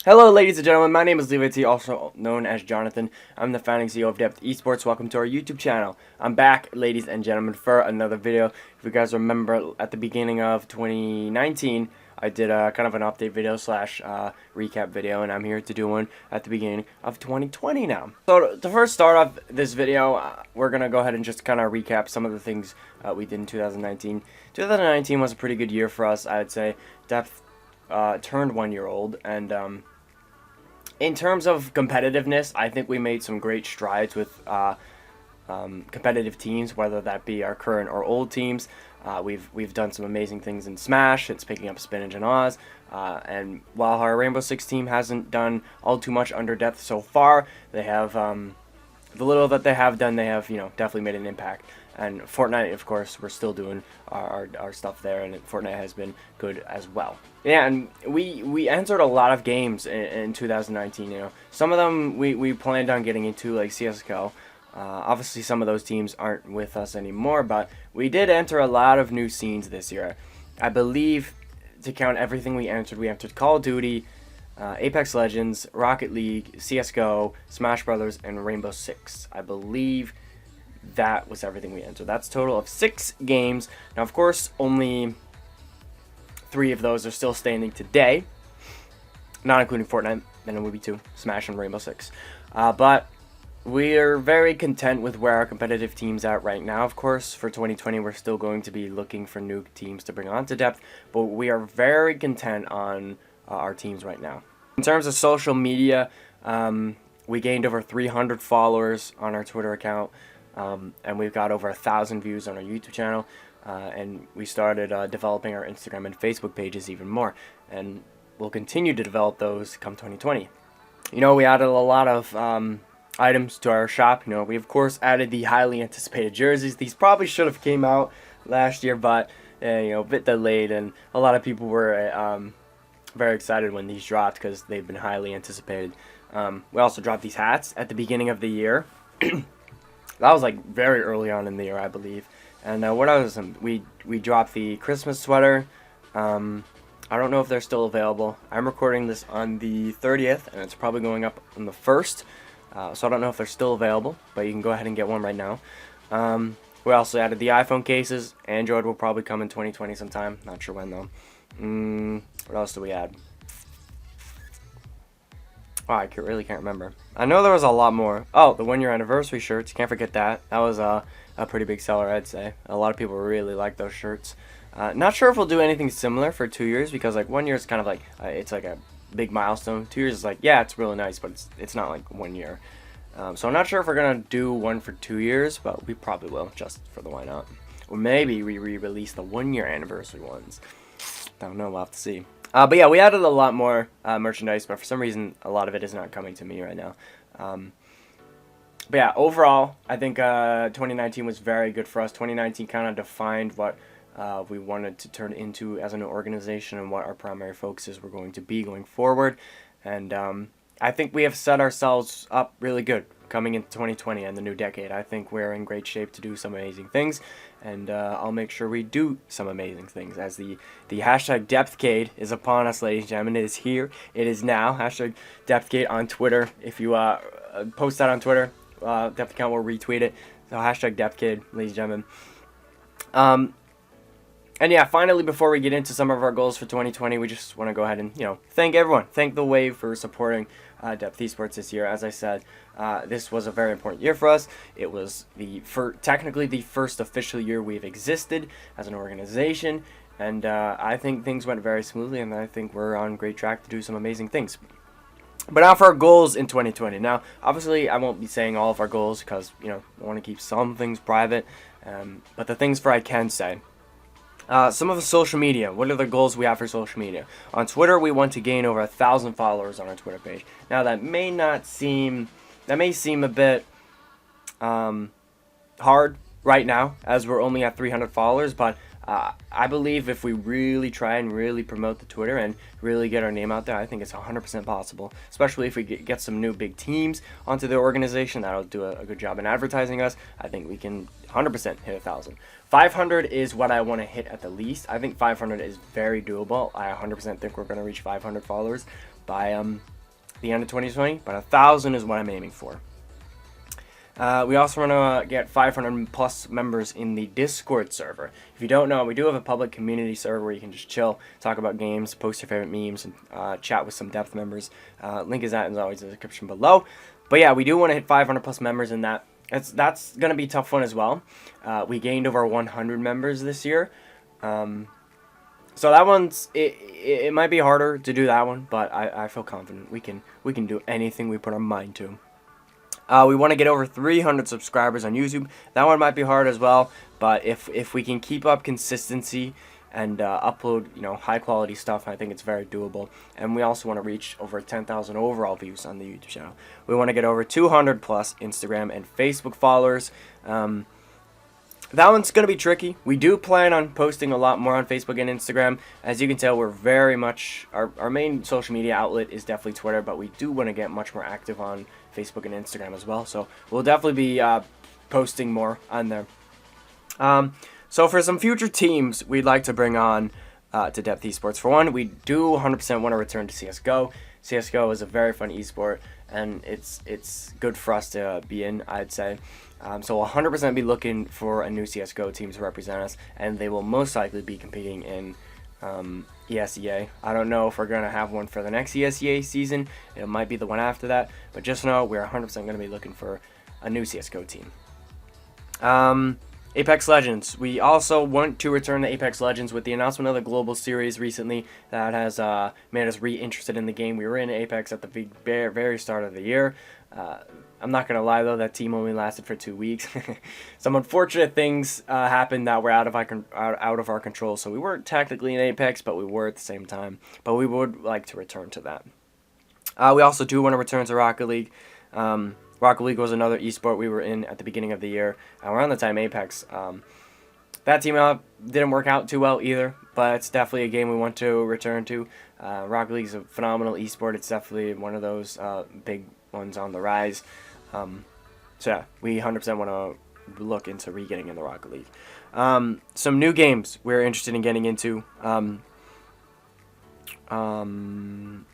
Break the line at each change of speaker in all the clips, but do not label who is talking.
Hello, ladies and gentlemen. My name is Levitee, also known as Jonathan. I'm the founding CEO of Depth Esports. Welcome to our YouTube channel. I'm back, ladies and gentlemen, for another video. If you guys remember, at the beginning of 2019, I did a kind of an update video slash recap video, and I'm here to do one at the beginning of 2020 now. So to first start off this video, we're going to go ahead and just kind of recap some of the things we did in 2019. 2019 was a pretty good year for us, I'd say. Depth turned 1 year old, and in terms of competitiveness, I think we made some great strides with competitive teams, whether that be our current or old teams. We've done some amazing things in Smash. It's picking up Spinach and Oz. And while our Rainbow Six team hasn't done all too much under Depth so far, they have the little that they have done. They have definitely made an impact. And Fortnite, of course, we're still doing our stuff there, and Fortnite has been good as well. Yeah, and we entered a lot of games in 2019. Some of them we planned on getting into, like CS:GO. Obviously, some of those teams aren't with us anymore, but we did enter a lot of new scenes this year. I believe, to count everything we entered Call of Duty, Apex Legends, Rocket League, CS:GO, Smash Brothers, and Rainbow Six. I believe that was everything we entered. That's a total of 6 games. Now, of course, only 3 of those are still standing today, not including Fortnite. Then it would be 2, Smash and Rainbow Six. But we're very content with where our competitive team's at right now. Of course, for 2020, we're still going to be looking for new teams to bring onto Depth, but we are very content on our teams right now. In terms of social media, we gained over 300 followers on our Twitter account. And we've got over 1,000 views on our YouTube channel, and we started developing our Instagram and Facebook pages even more, and we'll continue to develop those come 2020. We added a lot of items to our shop. We of course added the highly anticipated jerseys. These probably should have came out last year, but a bit delayed, and a lot of people were very excited when these dropped because they've been highly anticipated. We also dropped these hats at the beginning of the year. That was like very early on in the year, I believe. And what else? We dropped the Christmas sweater. I don't know if they're still available. I'm recording this on the 30th, and it's probably going up on the 1st. So I don't know if they're still available, but you can go ahead and get one right now. We also added the iPhone cases. Android will probably come in 2020 sometime. Not sure when, though. What else do we add? Wow, I really can't remember. I know there was a lot more. Oh, the 1 year anniversary shirts. Can't forget that. That was a pretty big seller, I'd say. A lot of people really like those shirts. Not sure if we'll do anything similar for 2 years, because like 1 year is kind of like it's like a big milestone. 2 years is like, yeah, it's really nice, but it's not like 1 year. So I'm not sure if we're gonna do one for 2 years, but we probably will, just for the why not. Or maybe we re-release the 1 year anniversary ones. I don't know. We'll have to see. But yeah, we added a lot more merchandise, but for some reason, a lot of it is not coming to me right now. But yeah, overall, I think 2019 was very good for us. 2019 kind of defined what we wanted to turn into as an organization and what our primary focuses were going to be going forward. And I think we have set ourselves up really good coming into 2020 and the new decade. I think we're in great shape to do some amazing things, and I'll make sure we do some amazing things, as the hashtag Depthcade is upon us, ladies and gentlemen. It is here. It is now. Hashtag Depthcade on Twitter. If you post that on Twitter, Depth account will retweet it. So hashtag Depthcade, ladies and gentlemen. And yeah, finally, before we get into some of our goals for 2020, we just want to go ahead and, thank everyone. Thank the Wave for supporting Depth Esports this year. As I said, this was a very important year for us. It was technically the first official year we've existed as an organization. And I think things went very smoothly, and I think we're on great track to do some amazing things. But now for our goals in 2020. Now, obviously, I won't be saying all of our goals because, I want to keep some things private. But the things I can say. Some of the social media. What are the goals we have for social media? On Twitter, we want to gain over 1,000 followers on our Twitter page. Now, that may seem a bit hard right now, as we're only at 300 followers, but I believe if we really try and really promote the Twitter and really get our name out there, I think it's 100% possible, especially if we get some new big teams onto the organization. That'll do a good job in advertising us. I think we can 100% hit 1,000. 500 is what I want to hit at the least. I think 500 is very doable. I 100% think we're going to reach 500 followers, by the end of 2020, but 1,000 is what I'm aiming for. We also want to get 500 plus members in the Discord server. If you don't know, we do have a public community server where you can just chill, talk about games, post your favorite memes, and chat with some Depth members. Link is always in the description below. But yeah, we do want to hit 500 plus members in that. That's going to be a tough one as well. We gained over 100 members this year. So that one's, it might be harder to do that one, but I feel confident we can do anything we put our mind to. We want to get over 300 subscribers on YouTube. That one might be hard as well, but if we can keep up consistency and upload, high quality stuff, I think it's very doable. And we also want to reach over 10,000 overall views on the YouTube channel. We want to get over 200 plus Instagram and Facebook followers. That one's going to be tricky. We do plan on posting a lot more on Facebook and Instagram. As you can tell, we're very much, our main social media outlet is definitely Twitter, but we do want to get much more active on Facebook and Instagram as well. So we'll definitely be posting more on there. So for some future teams we'd like to bring on to Depth Esports. For one, we do 100% want to return to CSGO. CSGO is a very fun esport, and it's good for us to be in, I'd say. So we'll 100% be looking for a new CSGO team to represent us, and they will most likely be competing in ESEA. I don't know if we're going to have one for the next ESEA season. It might be the one after that, but just know we're 100% going to be looking for a new CSGO team. Apex Legends. We also want to return to Apex Legends with the announcement of the Global Series recently that has made us re-interested in the game. We were in Apex at the very start of the year. I'm not going to lie, though, that team only lasted for 2 weeks. Some unfortunate things happened that were out of our control, so we weren't technically in Apex, but we were at the same time. But we would like to return to that. We also do want to return to Rocket League. Rocket League was another esport we were in at the beginning of the year. Around the time Apex. That team didn't work out too well either, but it's definitely a game we want to return to. Rocket League is a phenomenal esport. It's definitely one of those big ones on the rise. So yeah, we 100% want to look into re-getting in the Rocket League. Some new games we're interested in getting into.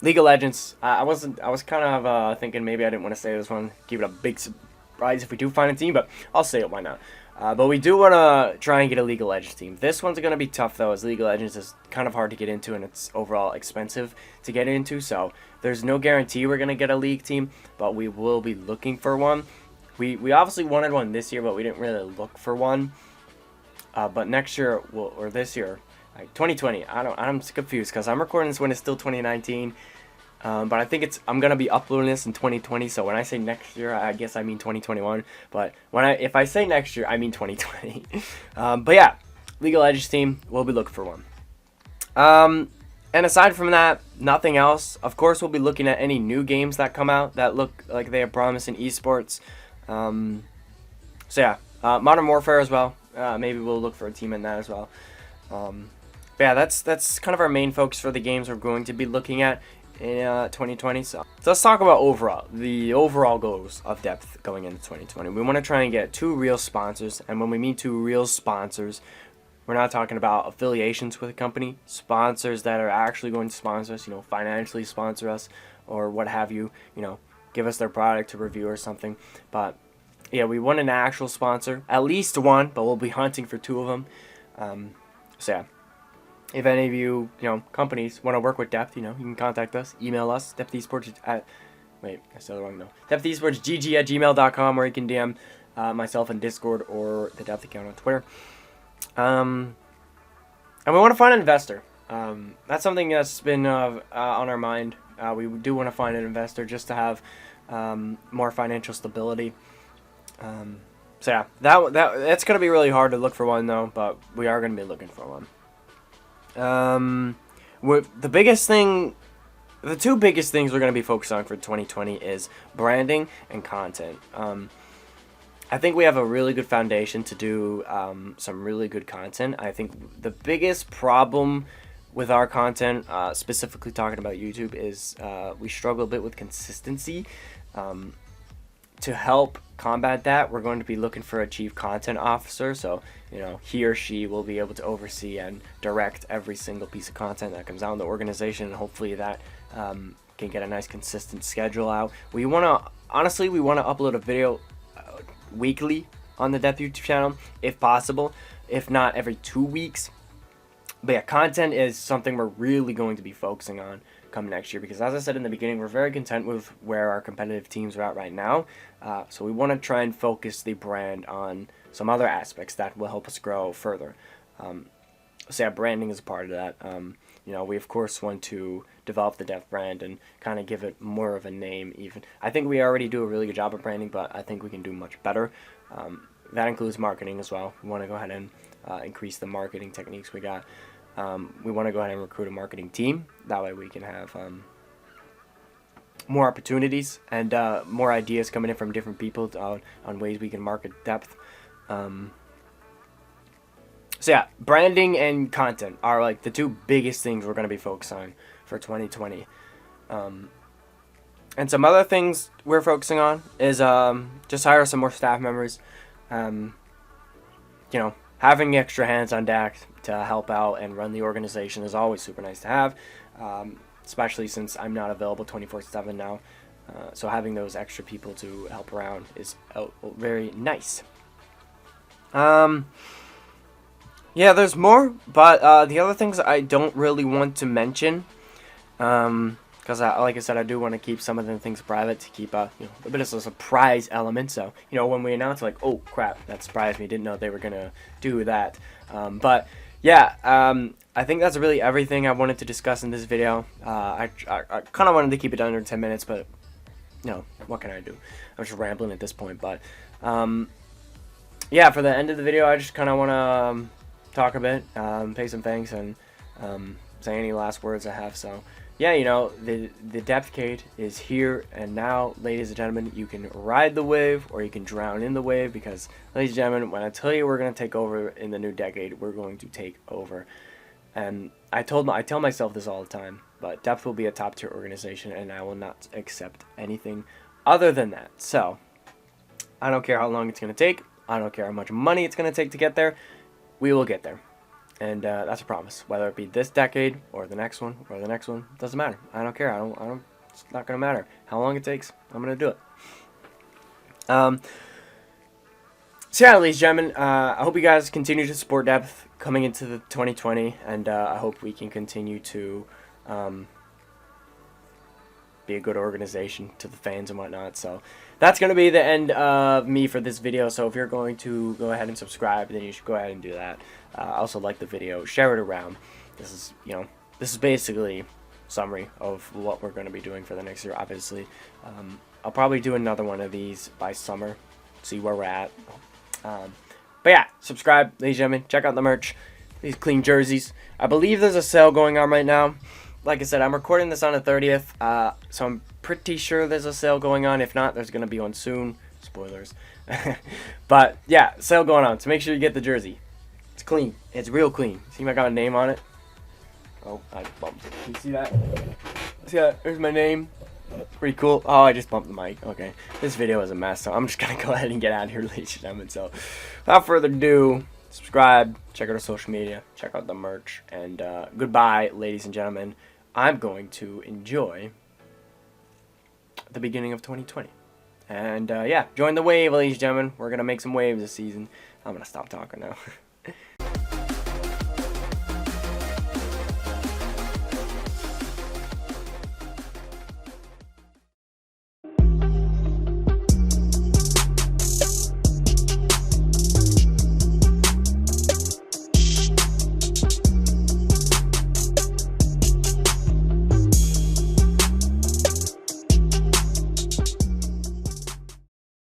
League of Legends. I was kind of thinking maybe I didn't want to say this one. Keep it a big surprise if we do find a team, but I'll say it. Why not? But we do want to try and get a League of Legends team. This one's going to be tough, though, as League of Legends is kind of hard to get into, and it's overall expensive to get into. So there's no guarantee we're going to get a League team, but we will be looking for one. We obviously wanted one this year, but we didn't really look for one. But next year, or this year, like 2020, I'm confused because I'm recording this when it's still 2019. But I think I'm gonna be uploading this in 2020. So when I say next year, I guess I mean 2021. But if I say next year, I mean 2020. But yeah, League of Legends team, we'll be looking for one. And aside from that, nothing else. Of course, we'll be looking at any new games that come out that look like they have promise in esports. So yeah, Modern Warfare as well. Maybe we'll look for a team in that as well. But yeah, that's kind of our main focus for the games we're going to be looking at in 2020. So let's talk about the overall goals of Depth going into 2020. We want to try and get 2 real sponsors, and when we mean 2 real sponsors, we're not talking about affiliations with a company. Sponsors that are actually going to sponsor us, financially sponsor us or what have you, give us their product to review or something. But yeah, we want an actual sponsor, at least one, but we'll be hunting for 2 of them. So yeah. If any of you, companies want to work with Depth, you can contact us, email us, depthesports@, wait, I said it wrong, no. depthesportsgg@gmail.com, or you can DM myself in Discord or the Depth account on Twitter. And we want to find an investor. That's something that's been on our mind. We do want to find an investor just to have more financial stability. So yeah, that's going to be really hard to look for one, though, but we are going to be looking for one. The biggest thing, the 2 biggest things we're going to be focused on for 2020 is branding and content. I think we have a really good foundation to do some really good content. I think the biggest problem with our content, specifically talking about YouTube, is we struggle a bit with consistency. To help combat that, we're going to be looking for a chief content officer. So, he or she will be able to oversee and direct every single piece of content that comes out in the organization, and hopefully that can get a nice consistent schedule out. We want to, honestly, we want to upload a video weekly on the Depth YouTube channel, if possible. If not, every 2 weeks. But yeah, content is something we're really going to be focusing on come next year, because as I said in the beginning, we're very content with where our competitive teams are at right now. So we want to try and focus the brand on some other aspects that will help us grow further. So yeah, branding is a part of that. You know, we of course want to develop the Depth brand and kind of give it more of a name even. I think we already do a really good job of branding, but I think we can do much better. That includes marketing as well. We want to go ahead and increase the marketing techniques we got. We want to go ahead and recruit a marketing team. That way we can have more opportunities and more ideas coming in from different people on ways we can market Depth. So yeah, branding and content are like the two biggest things we're going to be focused on for 2020. And some other things we're focusing on is just hire some more staff members. You know, having extra hands on deck to help out and run the organization is always super nice to have, especially since I'm not available 24/7 now. So having those extra people to help around is very nice. Yeah, there's more, but the other things I don't really want to mention, because like I said, I do want to keep some of the things private to keep you know, a bit of a surprise element. So you know, when we announce, like, oh crap, that surprised me, didn't know they were gonna do that. But yeah, I think that's really everything I wanted to discuss in this video. I kind of wanted to keep it under 10 minutes, but you know, what can I do? I'm just rambling at this point. But yeah, for the end of the video, I just kind of want to talk a bit, pay some thanks, and say any last words I have. So yeah, you know, the Depthcade is here and now, ladies and gentlemen. You can ride the wave or you can drown in the wave, because, ladies and gentlemen, when I tell you we're going to take over in the new decade, we're going to take over. And I tell myself this all the time, but Depth will be a top tier organization, and I will not accept anything other than that. So I don't care how long it's going to take. I don't care how much money it's going to take to get there. We will get there. And that's a promise. Whether it be this decade or the next one or the next one, doesn't matter. I don't care. I don't. It's not gonna matter how long it takes. I'm gonna do it. So yeah, ladies and gentlemen, I hope you guys continue to support Depth coming into the 2020, and I hope we can continue to be a good organization to the fans and whatnot. So that's going to be the end of me for this video. So if you're going to go ahead and subscribe, then you should go ahead and do that. Also like the video, share it around. This is, you know, this is basically summary of what we're going to be doing for the next year. Obviously, I'll probably do another one of these by summer, see where we're at. But yeah, subscribe, ladies and gentlemen. Check out the merch, these clean jerseys. I believe there's a sale going on right now. Like I said, I'm recording this on the 30th, so I'm pretty sure there's a sale going on. If not, there's going to be one soon. Spoilers. But yeah, sale going on, so make sure you get the jersey. It's clean. It's real clean. See, I got a name on it. Oh, I bumped it. Can you see that? See that? There's my name. Pretty cool. Oh, I just bumped the mic. Okay. This video is a mess, so I'm just going to go ahead and get out of here, ladies and gentlemen. So without further ado, subscribe, check out our social media, check out the merch, and goodbye, ladies and gentlemen. I'm going to enjoy the beginning of 2020. And yeah, join the wave, ladies and gentlemen. We're going to make some waves this season. I'm going to stop talking now.